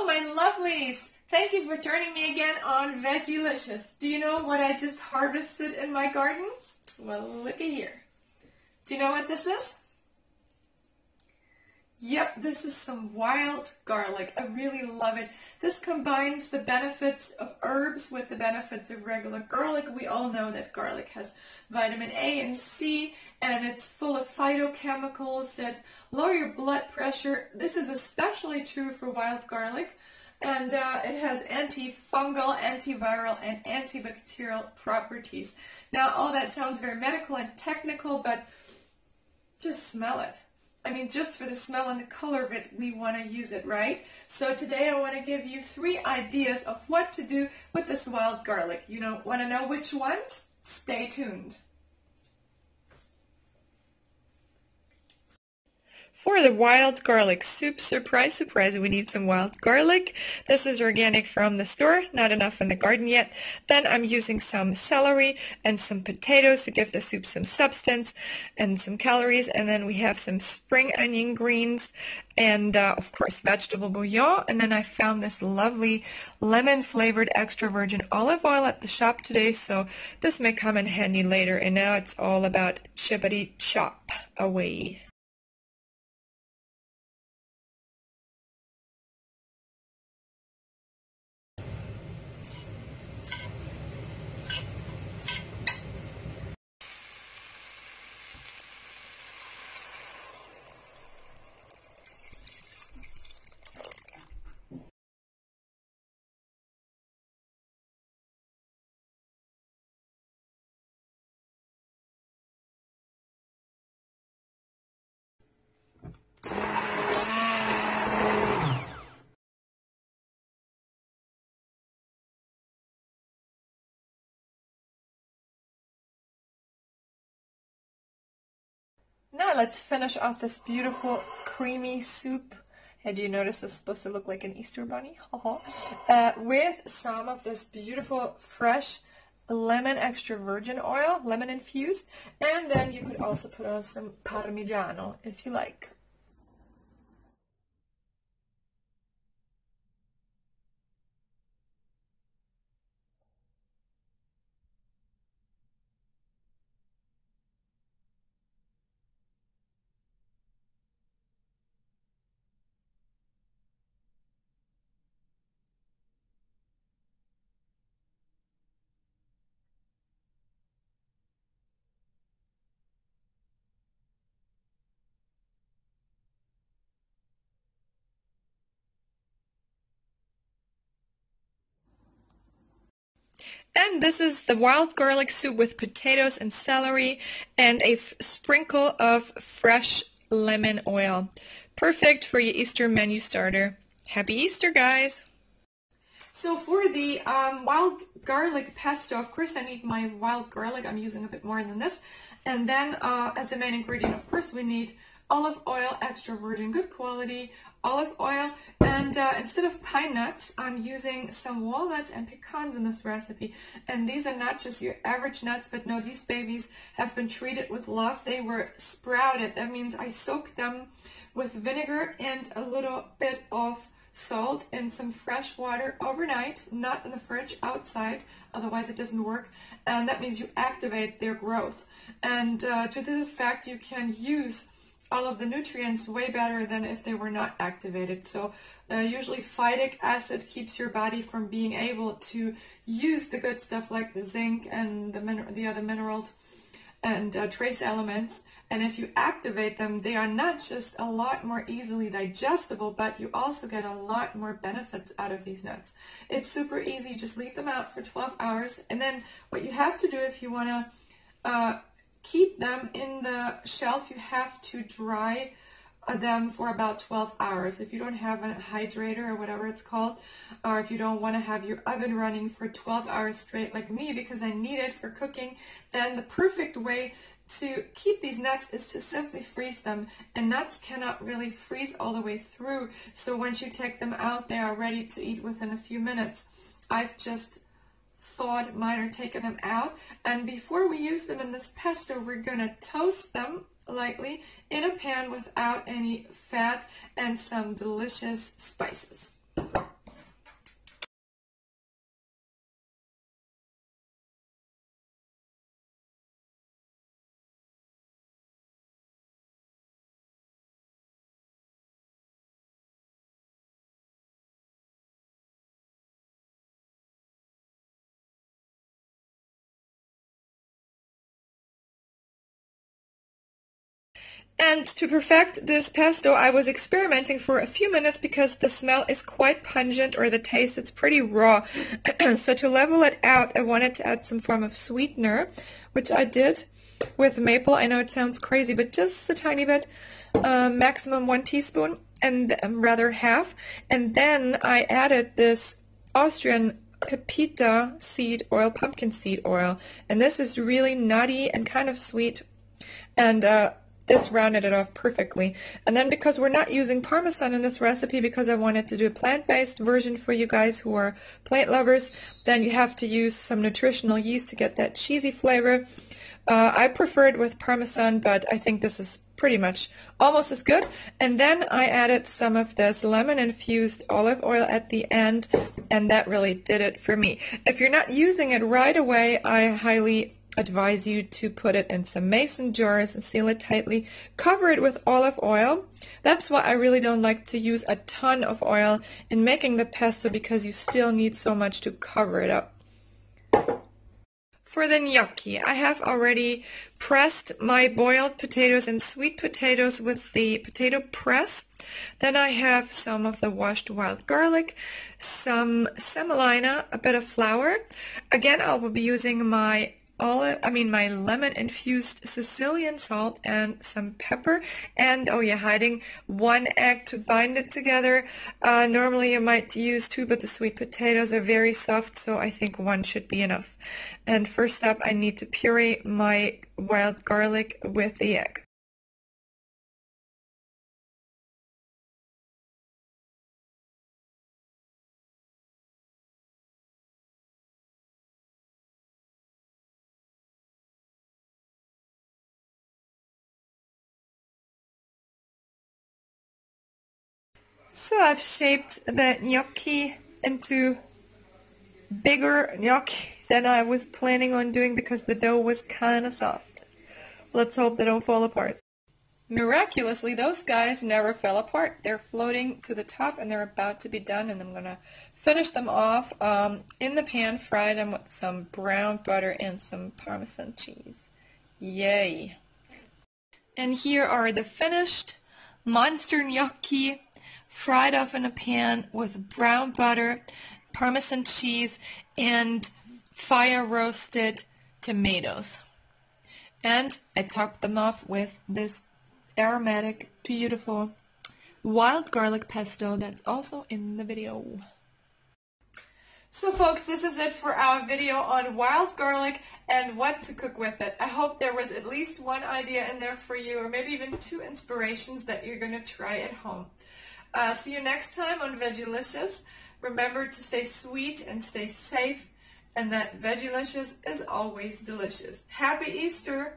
my lovelies! Thank you for joining me again on Veggielicious. Do you know what I just harvested in my garden? Well, looky here. Do you know what this is? Yep, this is some wild garlic. I really love it. This combines the benefits of herbs with the benefits of regular garlic. We all know that garlic has vitamin A and C, and it's full of phytochemicals that lower your blood pressure. This is especially true for wild garlic, and it has antifungal, antiviral, and antibacterial properties. Now, all that sounds very medical and technical, but just smell it. I mean, just for the smell and the color of it, we want to use it, right? So today I want to give you 3 ideas of what to do with this wild garlic. You don't want to know which ones? Stay tuned. For the wild garlic soup, surprise, surprise, we need some wild garlic. This is organic from the store, not enough in the garden yet. Then I'm using some celery and some potatoes to give the soup some substance and some calories. And then we have some spring onion greens and of course vegetable bouillon. And then I found this lovely lemon flavored extra virgin olive oil at the shop today, so this may come in handy later. And now it's all about chippity chop away. Now let's finish off this beautiful creamy soup. And you notice it's supposed to look like an Easter bunny? With some of this beautiful fresh lemon extra virgin oil, lemon infused. And then you could also put on some parmigiano if you like. And this is the wild garlic soup with potatoes and celery and a sprinkle of fresh lemon oil. Perfect for your Easter menu starter. Happy Easter, guys! So for the wild garlic pesto, of course I need my wild garlic. I'm using a bit more than this. And then as a main ingredient, of course, we need olive oil, extra virgin, good quality olive oil. And instead of pine nuts, I'm using some walnuts and pecans in this recipe. And these are not just your average nuts, but no, these babies have been treated with love. They were sprouted. That means I soaked them with vinegar and a little bit of salt in some fresh water overnight, not in the fridge, outside, otherwise it doesn't work. And that means you activate their growth. And to this fact, you can use all of the nutrients way better than if they were not activated. So usually phytic acid keeps your body from being able to use the good stuff like the zinc and the other minerals and trace elements. And if you activate them, they are not just a lot more easily digestible, but you also get a lot more benefits out of these nuts. It's super easy. Just leave them out for 12 hours. And then what you have to do if you want to keep them in the shelf, you have to dry them for about 12 hours. If you don't have a hydrator or whatever it's called, or if you don't want to have your oven running for 12 hours straight like me because I need it for cooking, then the perfect way to keep these nuts is to simply freeze them. And nuts cannot really freeze all the way through, so once you take them out, they are ready to eat within a few minutes. I've just thawed mine or taken them out, and before we use them in this pesto, we're gonna toast them lightly in a pan without any fat and some delicious spices. And to perfect this pesto, I was experimenting for a few minutes because the smell is quite pungent, or the taste, it's pretty raw. So to level it out, I wanted to add some form of sweetener, which I did with maple. I know it sounds crazy, but just a tiny bit, maximum 1 teaspoon, and rather half. And then I added this Austrian pepita seed oil, pumpkin seed oil, and this is really nutty and kind of sweet, and this rounded it off perfectly. And then because we're not using parmesan in this recipe, because I wanted to do a plant-based version for you guys who are plant lovers, then you have to use some nutritional yeast to get that cheesy flavor. I prefer it with parmesan, but I think this is pretty much almost as good. And then I added some of this lemon-infused olive oil at the end, and that really did it for me. If you're not using it right away, I highly advise you to put it in some mason jars and seal it tightly. Cover it with olive oil. That's why I really don't like to use a ton of oil in making the pesto, because you still need so much to cover it up. For the gnocchi, I have already pressed my boiled potatoes and sweet potatoes with the potato press. Then I have some of the washed wild garlic, some semolina, a bit of flour. Again, I will be using my lemon infused Sicilian salt and some pepper, and oh yeah, hiding 1 egg to bind it together. Normally you might use 2, but the sweet potatoes are very soft, so I think 1 should be enough. And first up, I need to puree my wild garlic with the egg. So I've shaped the gnocchi into bigger gnocchi than I was planning on doing, because the dough was kind of soft. Let's hope they don't fall apart. Miraculously, those guys never fell apart. They're floating to the top, and they're about to be done, and I'm going to finish them off in the pan, fry them with some brown butter and some Parmesan cheese. Yay! And here are the finished monster gnocchi, fried off in a pan with brown butter, Parmesan cheese, and fire roasted tomatoes. And I topped them off with this aromatic, beautiful wild garlic pesto that's also in the video. So folks, this is it for our video on wild garlic and what to cook with it. I hope there was at least 1 idea in there for you, or maybe even 2 inspirations that you're going to try at home. See you next time on Veggielicious. Remember to stay sweet and stay safe, and that Veggielicious is always delicious. Happy Easter!